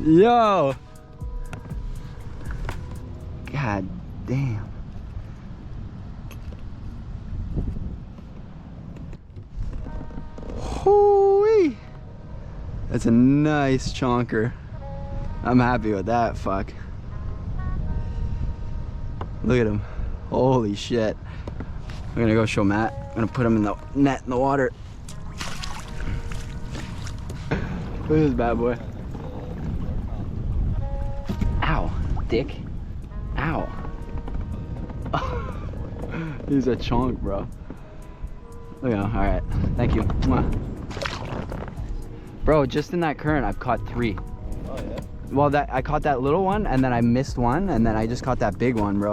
Yo. God damn. Hoo-wee. That's a nice chonker. I'm happy with that, fuck. Look at him. Holy shit. I'm gonna go show Matt. I'm gonna put him in the net in the water. Look at this bad boy. Ow, dick. Ow. He's a chonk, bro. Look at him. All right, thank you. Mwah. Bro, just in that current, I've caught 3. Oh yeah. Well, I caught that little one, and then I missed one, and then I just caught that big one, bro.